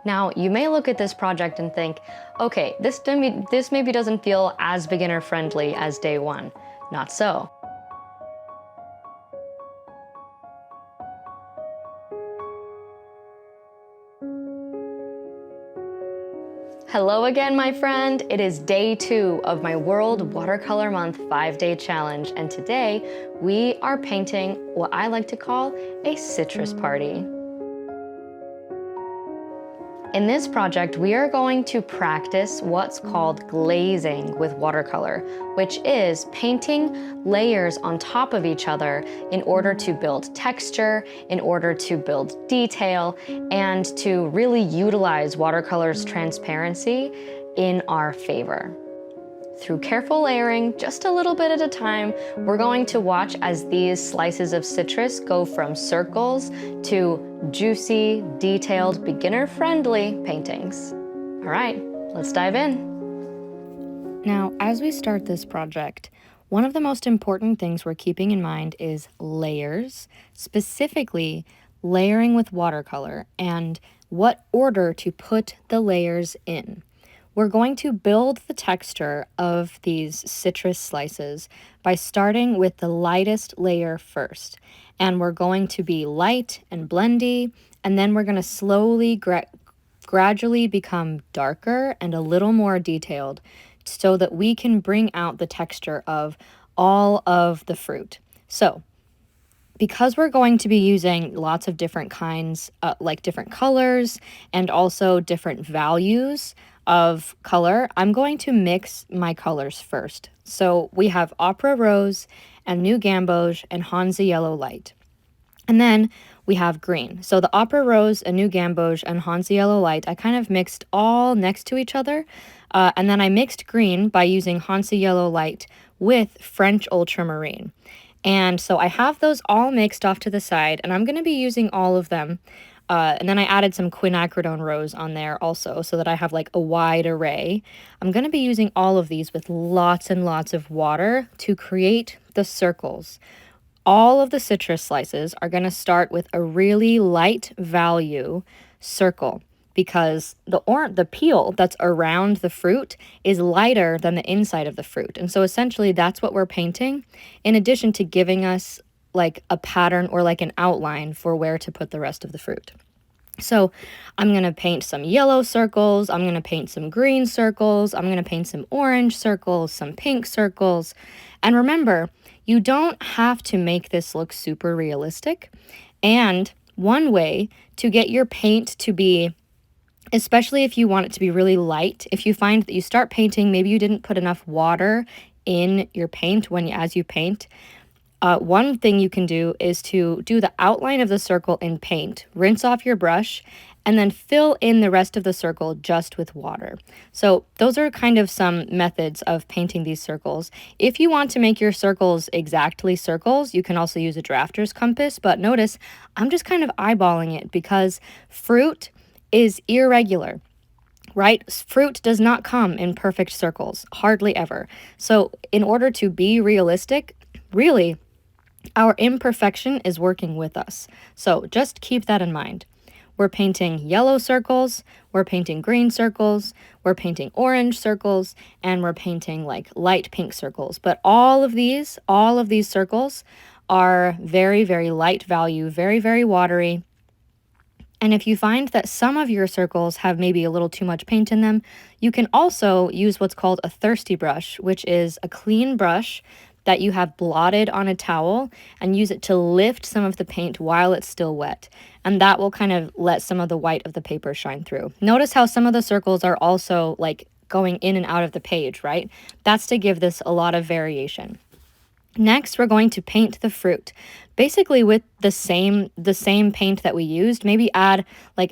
Now, you may look at this project and think, okay, this maybe doesn't feel as beginner friendly as day one. Not so. Hello again, my friend. It is day 2 of my World Watercolor Month 5-day challenge, and today we are painting what I like to call a citrus party. In this project, we are going to practice what's called glazing with watercolor, which is painting layers on top of each other in order to build texture, in order to build detail, and to really utilize watercolor's transparency in our favor. Through careful layering, just a little bit at a time, we're going to watch as these slices of citrus go from circles to juicy, detailed, beginner-friendly paintings. All right, let's dive in. Now, as we start this project, one of the most important things we're keeping in mind is layers, specifically layering with watercolor and what order to put the layers in. We're going to build the texture of these citrus slices by starting with the lightest layer first. And we're going to be light and blendy, and then we're going to slowly, gradually become darker and a little more detailed so that we can bring out the texture of all of the fruit. So, because we're going to be using lots of different kinds, like different colors and also different values of color, I'm going to mix my colors first. So we have Opera Rose and New Gamboge and Hansa Yellow Light. And then we have green. So the Opera Rose and New Gamboge and Hansa Yellow Light, I kind of mixed all next to each other. And then I mixed green by using Hansa Yellow Light with French Ultramarine. And so I have those all mixed off to the side, and I'm going to be using all of them. And then I added some Quinacridone Rose on there also so that I have like a wide array. I'm going to be using all of these with lots and lots of water to create the circles. All of the citrus slices are going to start with a really light value circle because the peel that's around the fruit is lighter than the inside of the fruit. And so essentially that's what we're painting, in addition to giving us like a pattern or like an outline for where to put the rest of the fruit. So I'm going to paint some yellow circles, I'm going to paint some green circles, I'm going to paint some orange circles, some pink circles. And remember, you don't have to make this look super realistic. And one way to get your paint to be, especially if you want it to be really light, if you find that you start painting, maybe you didn't put enough water in your paint as you paint, one thing you can do is to do the outline of the circle in paint, rinse off your brush, and then fill in the rest of the circle just with water. So those are kind of some methods of painting these circles. If you want to make your circles exactly circles, you can also use a drafter's compass, but notice I'm just kind of eyeballing it because fruit is irregular. Right? Fruit does not come in perfect circles, hardly ever. So in order to be realistic, really, our imperfection is working with us. So just keep that in mind. We're painting yellow circles, we're painting green circles, we're painting orange circles, and we're painting like light pink circles. But all of these circles are very, very light value, very, very watery. And if you find that some of your circles have maybe a little too much paint in them, you can also use what's called a thirsty brush, which is a clean brush that you have blotted on a towel and use it to lift some of the paint while it's still wet. And that will kind of let some of the white of the paper shine through. Notice how some of the circles are also like going in and out of the page, right? That's to give this a lot of variation. Next, we're going to paint the fruit, basically with the same paint that we used. Maybe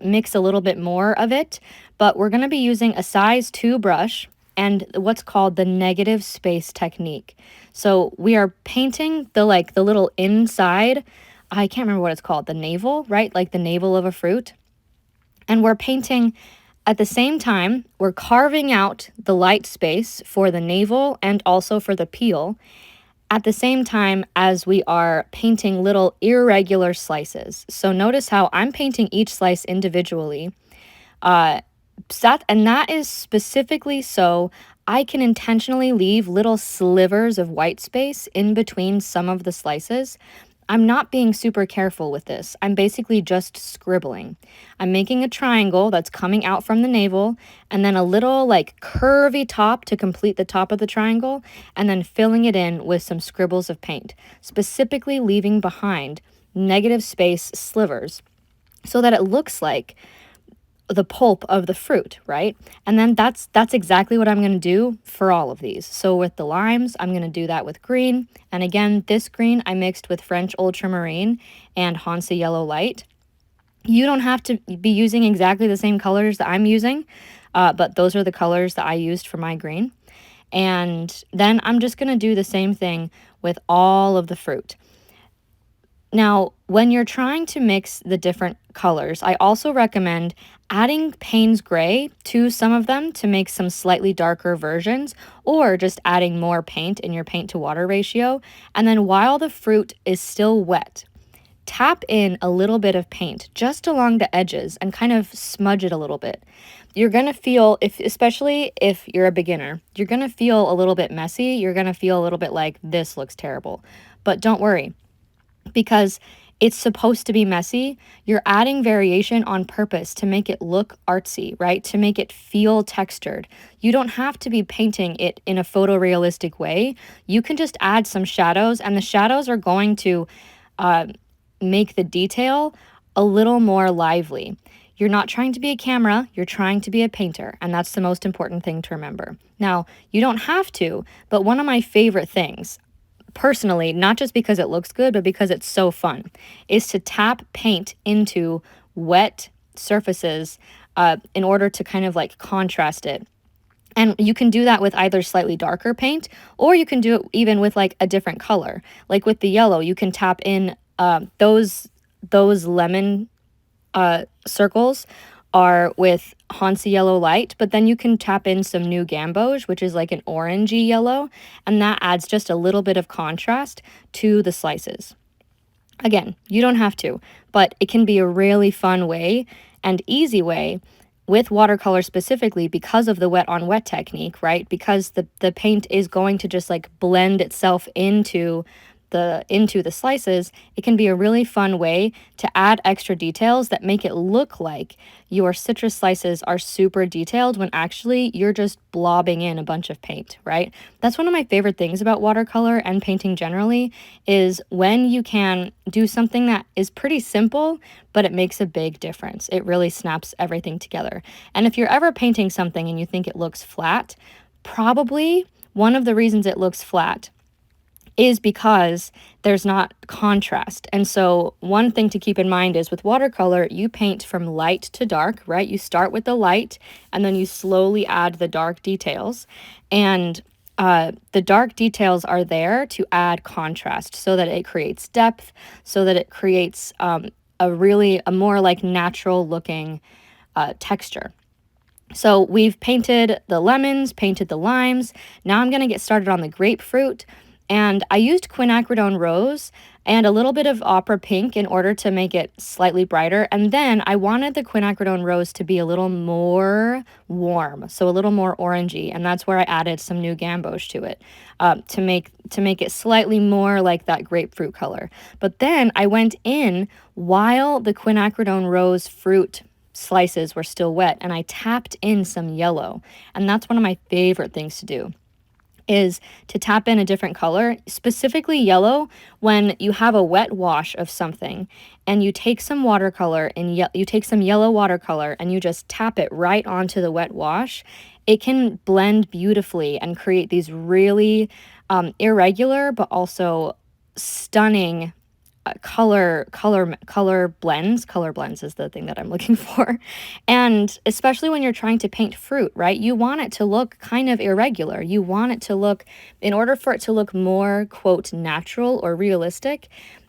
mix a little bit more of it, but we're going to be using a size 2 brush and what's called the negative space technique. So we are painting the little inside, I can't remember what it's called, the navel, right? Like the navel of a fruit. And we're painting at the same time, we're carving out the light space for the navel and also for the peel, at the same time as we are painting little irregular slices. So notice how I'm painting each slice individually, And that is specifically so I can intentionally leave little slivers of white space in between some of the slices. I'm not being super careful with this. I'm basically just scribbling. I'm making a triangle that's coming out from the navel, and then a little like curvy top to complete the top of the triangle, and then filling it in with some scribbles of paint, specifically leaving behind negative space slivers so that it looks like the pulp of the fruit, right? And then that's exactly what I'm going to do for all of these. So with the limes, I'm going to do that with green. And again, this green I mixed with French Ultramarine and Hansa Yellow Light. You don't have to be using exactly the same colors that I'm using, but those are the colors that I used for my green. And then I'm just going to do the same thing with all of the fruit. Now, when you're trying to mix the different colors, I also recommend adding Payne's Gray to some of them to make some slightly darker versions, or just adding more paint in your paint to water ratio. And then while the fruit is still wet, tap in a little bit of paint just along the edges and kind of smudge it a little bit. You're going to feel, especially if you're a beginner, you're going to feel a little bit messy. You're going to feel a little bit like this looks terrible. But don't worry, because it's supposed to be messy. You're adding variation on purpose to make it look artsy, right? To make it feel textured. You don't have to be painting it in a photorealistic way. You can just add some shadows, and the shadows are going to make the detail a little more lively. You're not trying to be a camera, you're trying to be a painter, and that's the most important thing to remember. Now, you don't have to, but one of my favorite things, personally, not just because it looks good, but because it's so fun, is to tap paint into wet surfaces in order to kind of like contrast it. And you can do that with either slightly darker paint, or you can do it even with like a different color. Like with the yellow, you can tap in those lemon circles are with Hansa Yellow Light, but then you can tap in some new Gamboge, which is like an orangey yellow, and that adds just a little bit of contrast to the slices. Again, you don't have to, but it can be a really fun way and easy way with watercolor specifically because of the wet on wet technique, right? Because the paint is going to just like blend itself into the slices. It can be a really fun way to add extra details that make it look like your citrus slices are super detailed when actually you're just blobbing in a bunch of paint, right? That's one of my favorite things about watercolor and painting generally, is when you can do something that is pretty simple, but it makes a big difference. It really snaps everything together. And if you're ever painting something and you think it looks flat, probably one of the reasons it looks flat is because there's not contrast. And so one thing to keep in mind is with watercolor, you paint from light to dark, right? You start with the light and then you slowly add the dark details. And the dark details are there to add contrast so that it creates depth, so that it creates a more like natural looking texture. So we've painted the lemons, painted the limes. Now I'm going to get started on the grapefruit. And I used Quinacridone Rose and a little bit of Opera Pink in order to make it slightly brighter. And then I wanted the Quinacridone Rose to be a little more warm, so a little more orangey. And that's where I added some new Gamboge to it to make it slightly more like that grapefruit color. But then I went in while the Quinacridone Rose fruit slices were still wet, and I tapped in some yellow. And that's one of my favorite things to do, is to tap in a different color, specifically yellow, when you have a wet wash of something and you take some watercolor and you take some yellow watercolor and you just tap it right onto the wet wash. It can blend beautifully and create these really irregular but also stunning color blends. Color blends is the thing that I'm looking for. And especially when you're trying to paint fruit, right? You want it to look kind of irregular. You want it to look, in order for it to look more, quote, natural or realistic,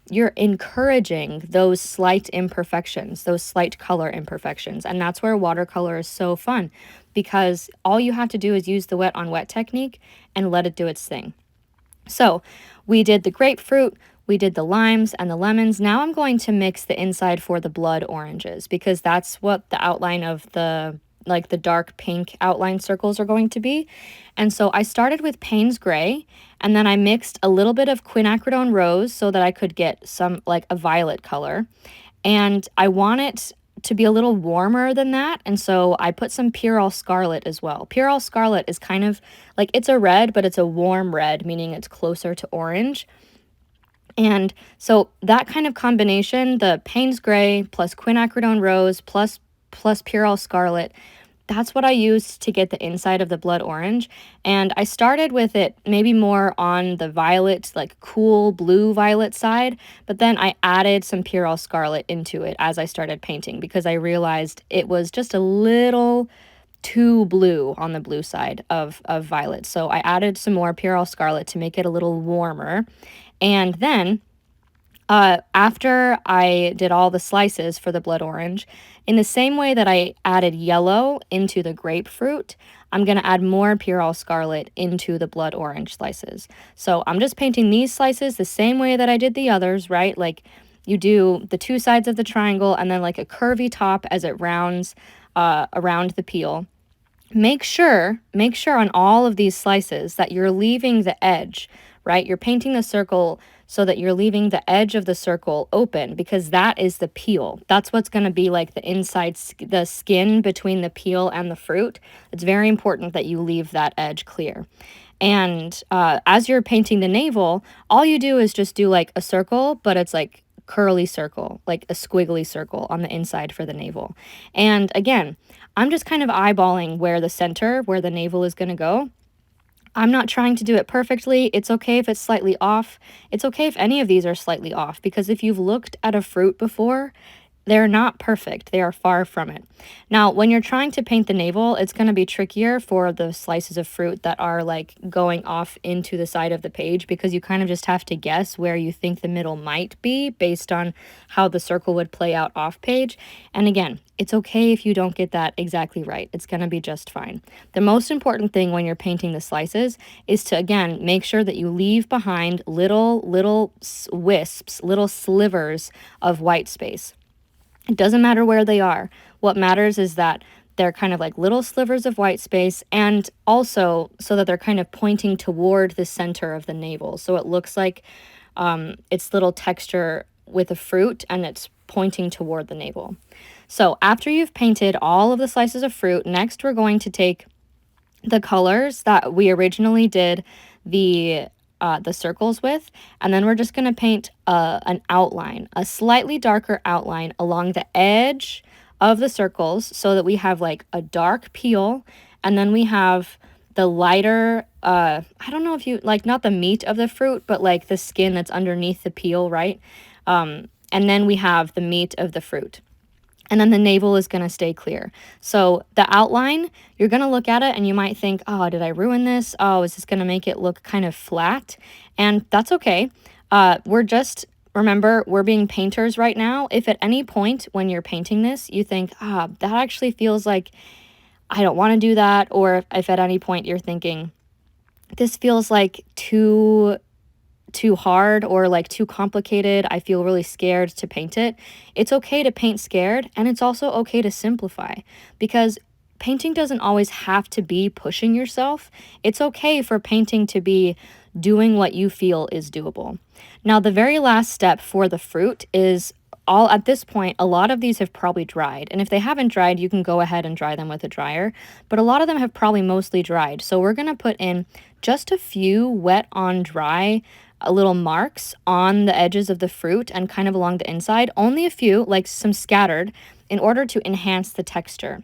you're encouraging those slight imperfections, those slight color imperfections. And that's where watercolor is so fun, because all you have to do is use the wet on wet technique and let it do its thing. So we did the grapefruit, We did the limes and the lemons. Now I'm going to mix the inside for the blood oranges because that's what the outline of the like the dark pink outline circles are going to be. And so I started with Payne's Gray, and then I mixed a little bit of Quinacridone Rose so that I could get some like a violet color. And I want it to be a little warmer than that, and so I put some Pyrrol Scarlet as well. Pyrrol Scarlet is kind of like, it's a red, but it's a warm red, meaning it's closer to orange. And so that kind of combination, the Payne's Gray plus Quinacridone Rose plus Pyrrol Scarlet, that's what I used to get the inside of the blood orange. And I started with it maybe more on the violet, like cool blue violet side, but then I added some Pyrrol Scarlet into it as I started painting because I realized it was just a little too blue on the blue side of violet. So I added some more Pyrrol Scarlet to make it a little warmer. And then after I did all the slices for the blood orange, in the same way that I added yellow into the grapefruit, I'm going to add more Pyrrol Scarlet into the blood orange slices. So I'm just painting these slices the same way that I did the others, right? Like you do the two sides of the triangle and then like a curvy top as it rounds around the peel. Make sure on all of these slices that you're leaving the edge, right? You're painting the circle so that you're leaving the edge of the circle open because that is the peel. That's what's going to be like the inside, the skin between the peel and the fruit. It's very important that you leave that edge clear. And as you're painting the navel, all you do is just do like a circle, but it's like curly circle, like a squiggly circle on the inside for the navel. And again, I'm just kind of eyeballing where the center, where the navel is going to go. I'm not trying to do it perfectly. It's okay if it's slightly off. It's okay if any of these are slightly off, because if you've looked at a fruit before, they're not perfect. They are far from it. Now, when you're trying to paint the navel, it's going to be trickier for the slices of fruit that are like going off into the side of the page, because you kind of just have to guess where you think the middle might be based on how the circle would play out off page. And again, it's okay if you don't get that exactly right. It's going to be just fine. The most important thing when you're painting the slices is to, again, make sure that you leave behind little wisps, little slivers of white space. It doesn't matter where they are. What matters is that they're kind of like little slivers of white space, and also so that they're kind of pointing toward the center of the navel. So it looks like it's little texture with a fruit and it's pointing toward the navel. So after you've painted all of the slices of fruit, next we're going to take the colors that we originally did the circles with, and then we're just going to paint an outline, a slightly darker outline along the edge of the circles, so that we have like a dark peel, and then we have the lighter, I don't know if you like, not the meat of the fruit, but like the skin that's underneath the peel, right? And then we have the meat of the fruit. And then the navel is going to stay clear. So the outline, you're going to look at it and you might think, oh, did I ruin this? Oh, is this going to make it look kind of flat? And that's okay. Remember, we're being painters right now. If at any point when you're painting this, you think, that actually feels like I don't want to do that. Or if at any point you're thinking, this feels like too hard or like too complicated, I feel really scared to paint it. It's okay to paint scared, and it's also okay to simplify, because painting doesn't always have to be pushing yourself. It's okay for painting to be doing what you feel is doable. Now, the very last step for the fruit is at this point, a lot of these have probably dried. And if they haven't dried, you can go ahead and dry them with a dryer. But a lot of them have probably mostly dried. So we're going to put in just a few wet on dry little marks on the edges of the fruit and kind of along the inside. Only a few, like some scattered, in order to enhance the texture.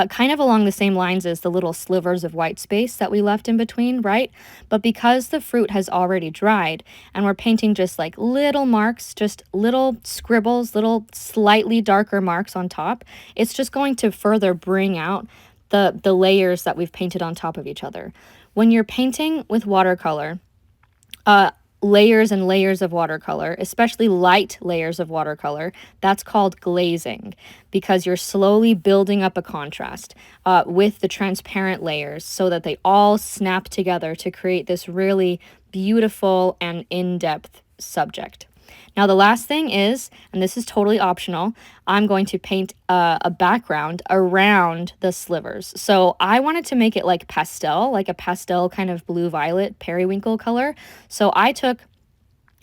Kind of along the same lines as the little slivers of white space that we left in between, right? But because the fruit has already dried and we're painting just like little marks, just little scribbles, little slightly darker marks on top, it's just going to further bring out the layers that we've painted on top of each other. When you're painting with watercolor, layers and layers of watercolor, especially light layers of watercolor, that's called glazing, because you're slowly building up a contrast with the transparent layers so that they all snap together to create this really beautiful and in-depth subject. Now the last thing is, and this is totally optional, I'm going to paint a background around the slivers. So I wanted to make it like pastel, like a pastel kind of blue-violet periwinkle color. So I took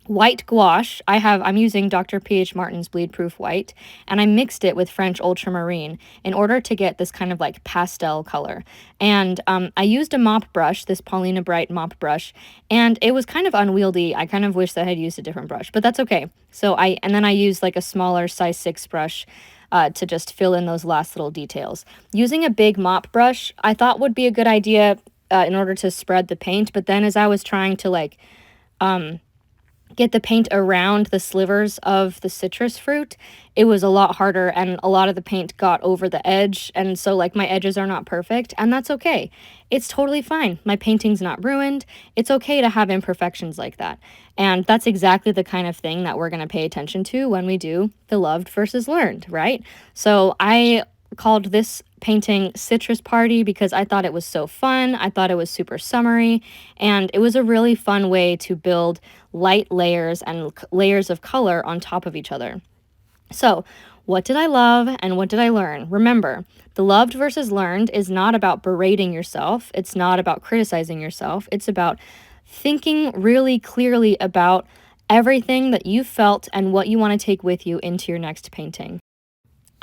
white gouache. I'm using Dr. P.H. Martin's Bleed Proof White, and I mixed it with French Ultramarine in order to get this kind of like pastel color. And I used a mop brush, this Paulina Bright mop brush, and it was kind of unwieldy. I kind of wish that I had used a different brush, but that's okay. So then I used like a smaller size 6 brush to just fill in those last little details. Using a big mop brush, I thought would be a good idea in order to spread the paint, but then as I was trying to like get the paint around the slivers of the citrus fruit, it was a lot harder, and a lot of the paint got over the edge, and so like my edges are not perfect, and that's okay. It's totally fine. My painting's not ruined. It's okay to have imperfections like that. And that's exactly the kind of thing that we're going to pay attention to when we do the loved versus learned, right? So I called this painting Citrus Party because I thought it was so fun. I thought it was super summery, and it was a really fun way to build light layers and layers of color on top of each other. So what did I love and what did I learn? Remember, the loved versus learned is not about berating yourself. It's not about criticizing yourself. It's about thinking really clearly about everything that you felt and what you want to take with you into your next painting.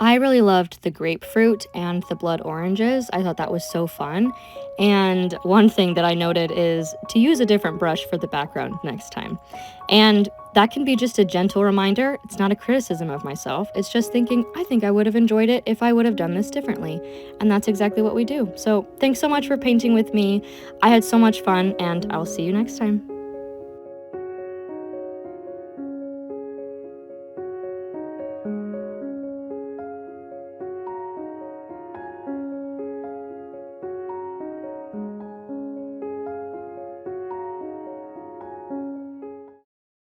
I really loved the grapefruit and the blood oranges. I thought that was so fun. And one thing that I noted is to use a different brush for the background next time. And that can be just a gentle reminder. It's not a criticism of myself. It's just thinking, I think I would have enjoyed it if I would have done this differently. And that's exactly what we do. So thanks so much for painting with me. I had so much fun, and I'll see you next time.